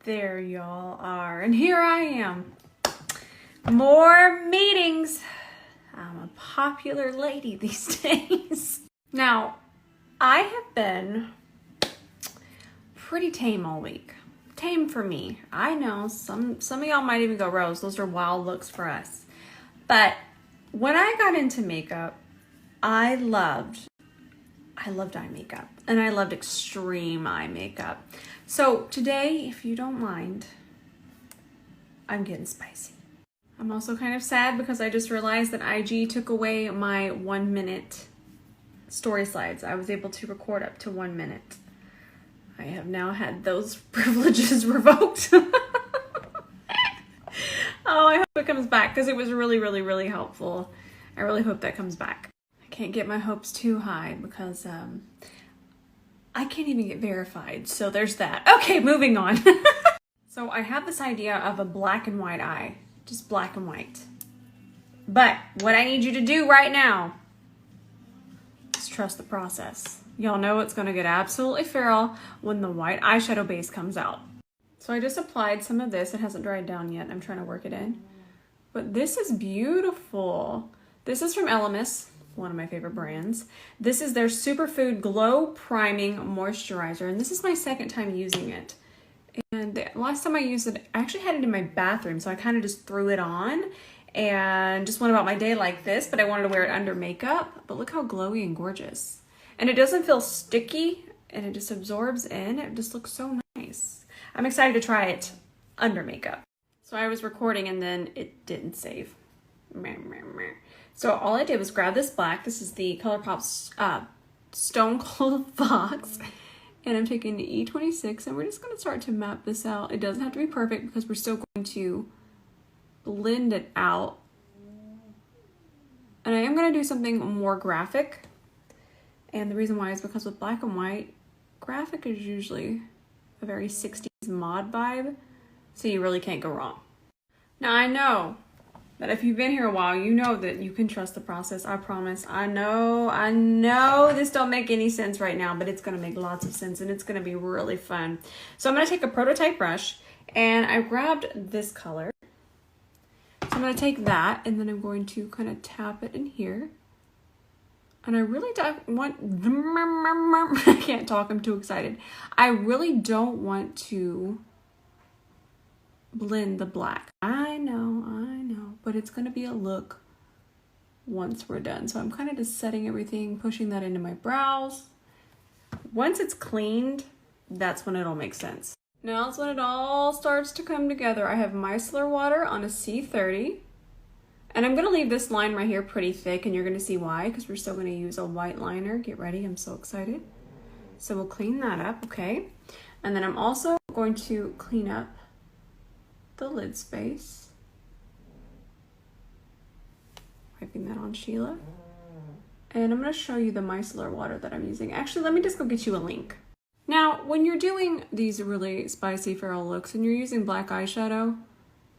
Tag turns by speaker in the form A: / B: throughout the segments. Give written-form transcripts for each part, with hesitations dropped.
A: There y'all are, and here I am. More meetings. I'm a popular lady these days. Now, I have been pretty tame all week. Tame for me. I know some of y'all might even go, Rose, those are wild looks for us. But when I got into makeup, I loved eye makeup, and I loved extreme eye makeup. So today, if you don't mind, I'm getting spicy. I'm also kind of sad because I just realized that IG took away my 1 minute story slides. I was able to record up to 1 minute. I have now had those privileges revoked. Oh, I hope it comes back because it was really helpful. I really hope that comes back. I can't get my hopes too high because I can't even get verified. So there's that. Okay, moving on. So I have this idea of a black and white eye. Just black and white. But what I need you to do right now is trust the process. Y'all know it's gonna get absolutely feral when the white eyeshadow base comes out. So I just applied some of this. It hasn't dried down yet. I'm trying to work it in. But this is beautiful. This is from Elemis, one of my favorite brands. This is their Superfood Glow Priming Moisturizer. And this is my second time using it. And the last time I used it, I actually had it in my bathroom. So I kind of just threw it on and just went about my day like this. But I wanted to wear it under makeup. But look how glowy and gorgeous. And it doesn't feel sticky. And it just absorbs in. It just looks so nice. I'm excited to try it under makeup. So I was recording and then it didn't save. So all I did was grab this black. This is the Colourpop Stone Cold Fox. And I'm taking the E26 and we're just going to start to map this out. It doesn't have to be perfect because we're still going to blend it out. And I am going to do something more graphic. And the reason why is because with black and white, graphic is usually a very 60s mod vibe. So you really can't go wrong. Now I know that if you've been here a while, you know that you can trust the process. I promise. I know this don't make any sense right now, but it's going to make lots of sense and it's going to be really fun. So I'm going to take a prototype brush and I grabbed this color. So I'm going to take that and then I'm going to kind of tap it in here. And I really don't want, I can't talk, I'm too excited. I really don't want to blend the black. I know, but it's gonna be a look once we're done. So I'm kind of just setting everything, pushing that into my brows. Once it's cleaned, that's when it'll make sense. Now that's when it all starts to come together. I have micellar water on a C30. And I'm gonna leave this line right here pretty thick and you're gonna see why, because we're still gonna use a white liner. Get ready, I'm so excited. So we'll clean that up, okay? And then I'm also going to clean up the lid space. Wiping that on Sheila. And I'm gonna show you the micellar water that I'm using. Actually, let me just go get you a link. Now, when you're doing these really spicy feral looks and you're using black eyeshadow,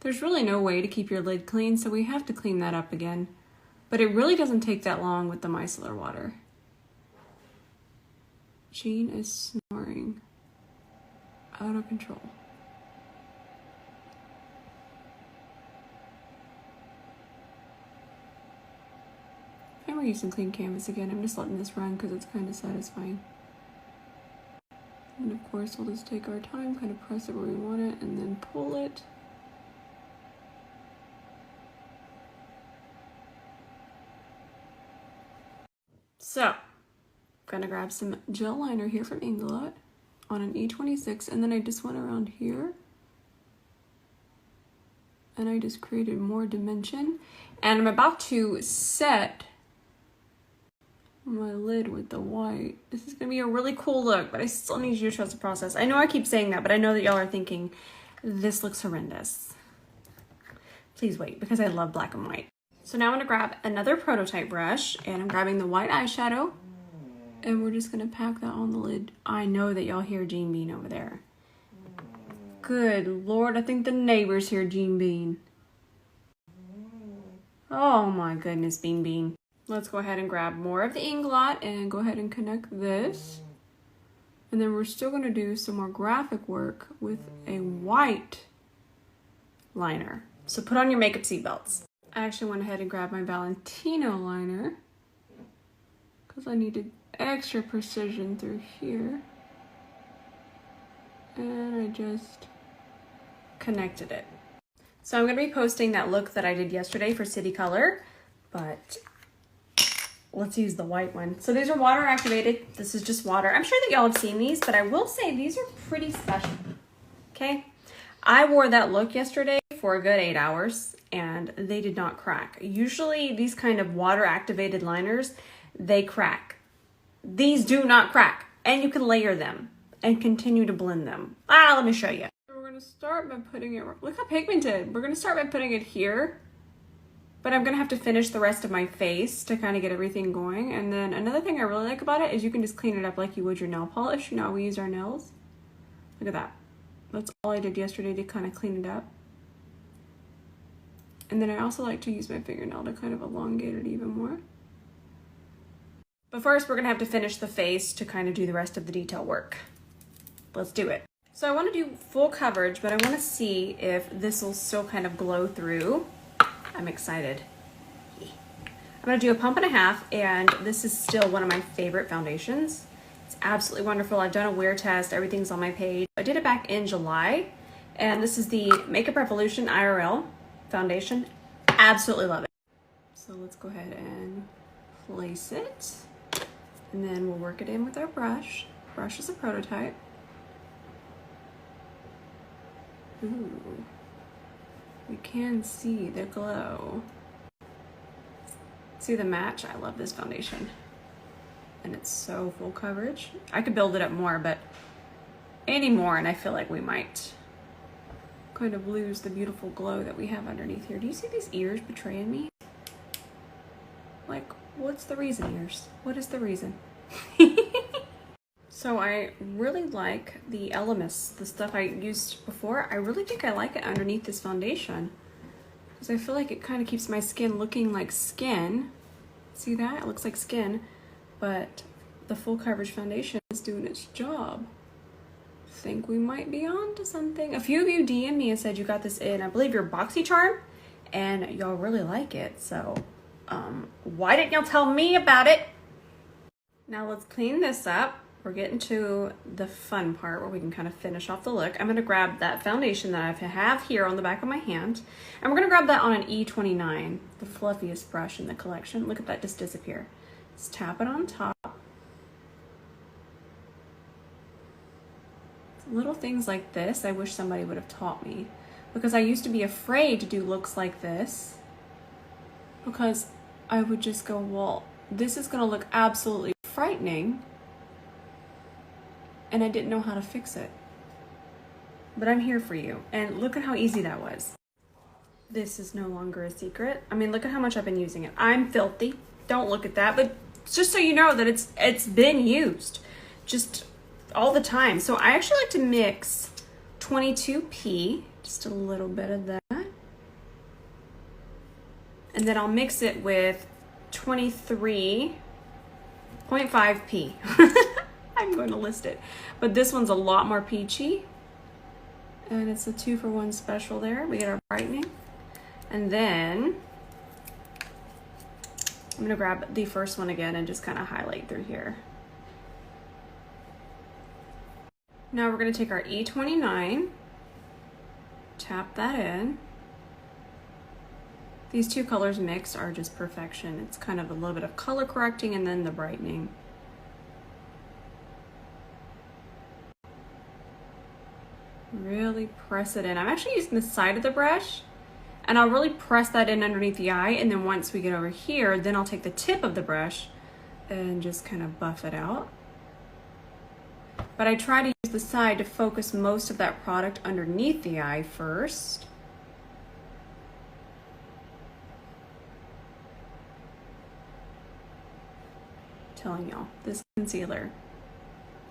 A: there's really no way to keep your lid clean, so we have to clean that up again. But it really doesn't take that long with the micellar water. Jean is snoring out of control. And we're using clean canvas again. I'm just letting this run because it's kind of satisfying. And of course, we'll just take our time, kind of press it where we want it, and then pull it. So, I'm gonna grab some gel liner here from Inglot on an E26, and then I just went around here and I just created more dimension. And I'm about to set my lid with the white. This is gonna be a really cool look, but I still need you to trust the process. I know I keep saying that, but I know that y'all are thinking, this looks horrendous. Please wait, because I love black and white. So now I'm gonna grab another prototype brush and I'm grabbing the white eyeshadow and we're just gonna pack that on the lid. I know that y'all hear Jean Bean over there. Good Lord, I think the neighbors hear Jean Bean. Oh my goodness, Bean Bean. Let's go ahead and grab more of the Inglot and go ahead and connect this. And then we're still going to do some more graphic work with a white liner. So put on your makeup seatbelts. I actually went ahead and grabbed my Valentino liner because I needed extra precision through here. And I just connected it. So I'm going to be posting that look that I did yesterday for City Color, but let's use the white one. So these are water activated. This is just water. I'm sure that y'all have seen these, but I will say these are pretty special. Okay. I wore that look yesterday for a good 8 hours and they did not crack. Usually these kind of water activated liners, they crack. These do not crack, and you can layer them and continue to blend them. Let me show you. We're going to start by putting it, look how pigmented. We're going to start by putting it here, but I'm going to have to finish the rest of my face to kind of get everything going. And then another thing I really like about it is you can just clean it up like you would your nail polish. You know how we use our nails? Look at that. That's all I did yesterday to kind of clean it up. And then I also like to use my fingernail to kind of elongate it even more. But first we're going to have to finish the face to kind of do the rest of the detail work. Let's do it. So I want to do full coverage, but I want to see if this will still kind of glow through. I'm excited. I'm going to do a pump and a half, and this is still one of my favorite foundations. It's absolutely wonderful. I've done a wear test. Everything's on my page. I did it back in July, and this is the Makeup Revolution IRL foundation. Absolutely love it. So let's go ahead and place it, and then we'll work it in with our brush. Brush is a prototype. Ooh, we can see the glow. See the match? I love this foundation. And it's so full coverage. I could build it up more, but any more and I feel like we might kind of lose the beautiful glow that we have underneath here. Do you see these ears betraying me? Like, what's the reason, ears? What is the reason? So I really like the Elemis, the stuff I used before. I really think I like it underneath this foundation because I feel like it kind of keeps my skin looking like skin. See that? It looks like skin, but the full coverage foundation is doing its job. I think we might be on to something. A few of you DM'd me and said you got this in, I believe, your BoxyCharm, and y'all really like it. So why didn't y'all tell me about it? Now let's clean this up. We're getting to the fun part where we can kind of finish off the look. I'm going to grab that foundation that I have here on the back of my hand, and we're going to grab that on an E29, the fluffiest brush in the collection. Look at that just disappear. Just tap it on top. Little things like this I wish somebody would have taught me, because I used to be afraid to do looks like this because I would just go, well, this is going to look absolutely frightening, and I didn't know how to fix it. But I'm here for you, and look at how easy that was. This is no longer a secret. I mean, look at how much I've been using it. I'm filthy. Don't look at that, but just so you know that it's been used just all the time. So I actually like to mix 22p, just a little bit of that, and then I'll mix it with 23.5p. I'm going to list it, but this one's a lot more peachy, and it's a 2-for-1 special there. We get our brightening, and then I'm going to grab the first one again and just kind of highlight through here. Now we're going to take our E29, tap that in. These two colors mixed are just perfection. It's kind of a little bit of color correcting and then the brightening. Really press it in. I'm actually using the side of the brush, and I'll really press that in underneath the eye, and then once we get over here, then I'll take the tip of the brush and just kind of buff it out. But I try to use the side to focus most of that product underneath the eye first. Telling y'all, this concealer,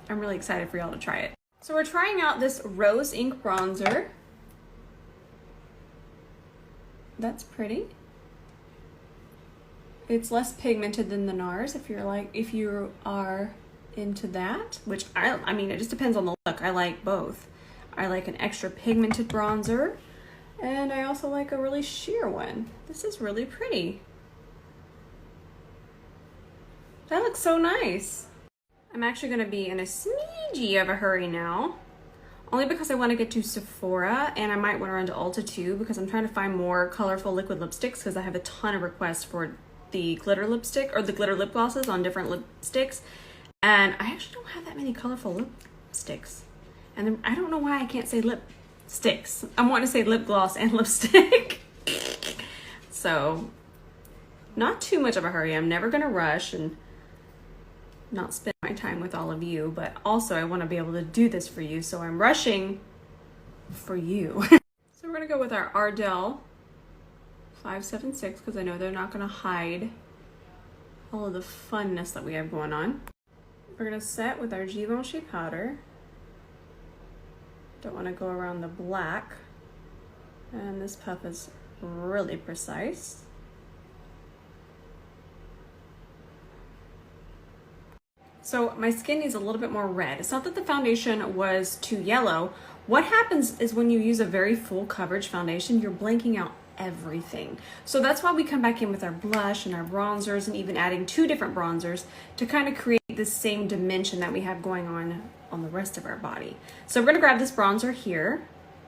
A: I'm really excited for y'all to try it. So we're trying out this Rose Ink bronzer. That's pretty. It's less pigmented than the NARS if you are into that, which I mean, it just depends on the look. I like both. I like an extra pigmented bronzer, and I also like a really sheer one. This is really pretty. That looks so nice. I'm actually gonna be in a smidgy of a hurry now, only because I wanna get to Sephora, and I might wanna run to Ulta too, because I'm trying to find more colorful liquid lipsticks, because I have a ton of requests for the glitter lipstick, or the glitter lip glosses on different lipsticks, and I actually don't have that many colorful lipsticks. And then, I don't know why I can't say lipsticks. I'm wanting to say lip gloss and lipstick. So, not too much of a hurry. I'm never gonna rush and not spend my time with all of you, but also I want to be able to do this for you, so I'm rushing for you. So we're gonna go with our Ardell 576, because I know they're not gonna hide all of the funness that we have going on. We're gonna set with our Givenchy powder. Don't want to go around the black, and this puff is really precise. So my skin needs a little bit more red. It's not that the foundation was too yellow. What happens is when you use a very full coverage foundation, you're blanking out everything. So that's why we come back in with our blush and our bronzers, and even adding 2 different bronzers to kind of create the same dimension that we have going on the rest of our body. So we're gonna grab this bronzer here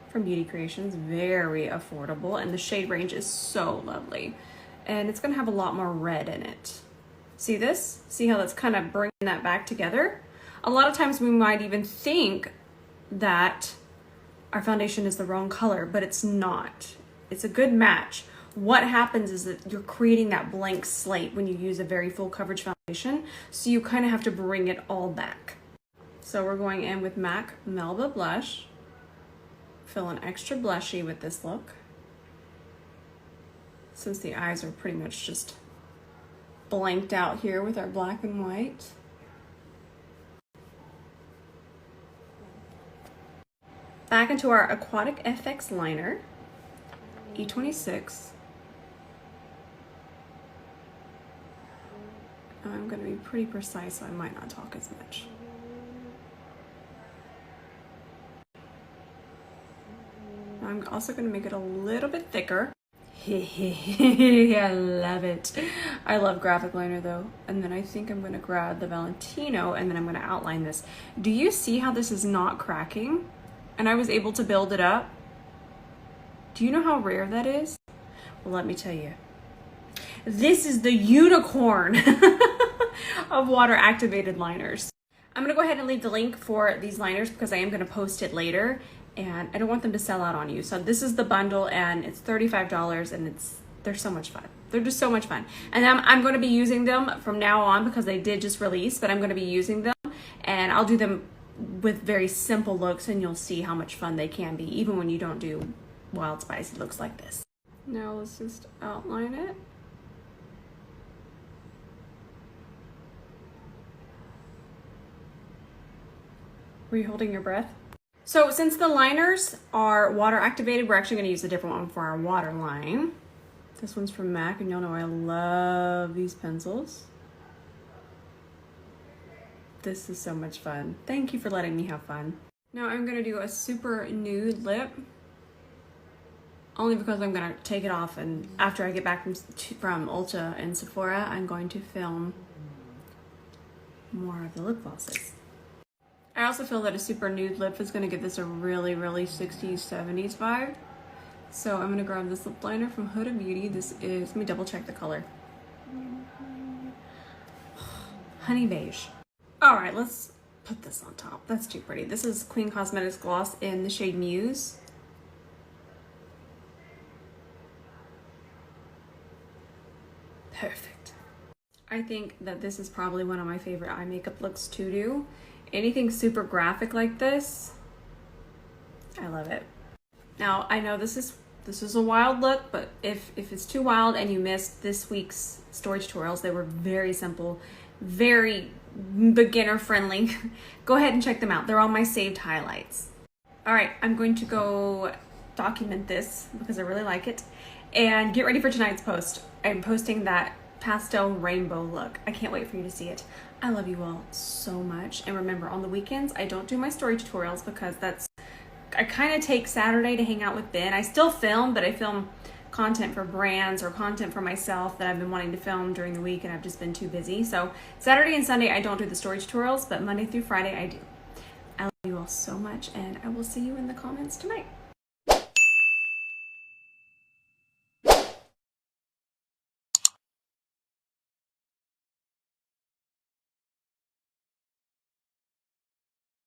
A: from Beauty Creations, very affordable, and the shade range is so lovely. And it's gonna have a lot more red in it. See this? See how that's kind of bringing that back together? A lot of times we might even think that our foundation is the wrong color, but it's not. It's a good match. What happens is that you're creating that blank slate when you use a very full coverage foundation, so you kind of have to bring it all back. So we're going in with MAC Melba Blush. Feeling extra blushy with this look, since the eyes are pretty much just blanked out here with our black and white. Back into our Aquatic FX liner, E26. I'm going to be pretty precise, so I might not talk as much. I'm also going to make it a little bit thicker. I love it. I love graphic liner though. And then I think I'm going to grab the Valentino, and then I'm going to outline this. Do you see how this is not cracking? And I was able to build it up. Do you know how rare that is? Well, let me tell you. This is the unicorn of water activated liners. I'm going to go ahead and leave the link for these liners because I am going to post it later. And I don't want them to sell out on you. So this is the bundle, and it's $35, and they're so much fun. They're just so much fun. And I'm going to be using them from now on because they did just release, but I'm going to be using them, and I'll do them with very simple looks, and you'll see how much fun they can be, even when you don't do wild spicy looks like this. Now let's just outline it. Were you holding your breath? So since the liners are water activated, we're actually going to use a different one for our waterline. This one's from MAC, and y'all know I love these pencils. This is so much fun. Thank you for letting me have fun. Now I'm going to do a super nude lip, only because I'm going to take it off, and after I get back from Ulta and Sephora, I'm going to film more of the lip glosses. I also feel that a super nude lip is going to give this a really, really 60s, 70s vibe. So I'm going to grab this lip liner from Huda Beauty. This is, let me double check the color. Honey Beige. All right, let's put this on top. That's too pretty. This is Queen Cosmetics Gloss in the shade Muse. Perfect. I think that this is probably one of my favorite eye makeup looks to do. Anything super graphic like this, I love it. Now, I know this is a wild look, but if it's too wild and you missed this week's story tutorials, they were very simple, very beginner friendly. Go ahead and check them out. They're all my saved highlights. All right, I'm going to go document this because I really like it, and get ready for tonight's post. I'm posting that pastel rainbow look. I can't wait for you to see it. I love you all so much. And remember, on the weekends, I don't do my story tutorials because I kind of take Saturday to hang out with Ben. I still film, but I film content for brands or content for myself that I've been wanting to film during the week and I've just been too busy. So Saturday and Sunday, I don't do the story tutorials, but Monday through Friday, I do. I love you all so much, and I will see you in the comments tonight.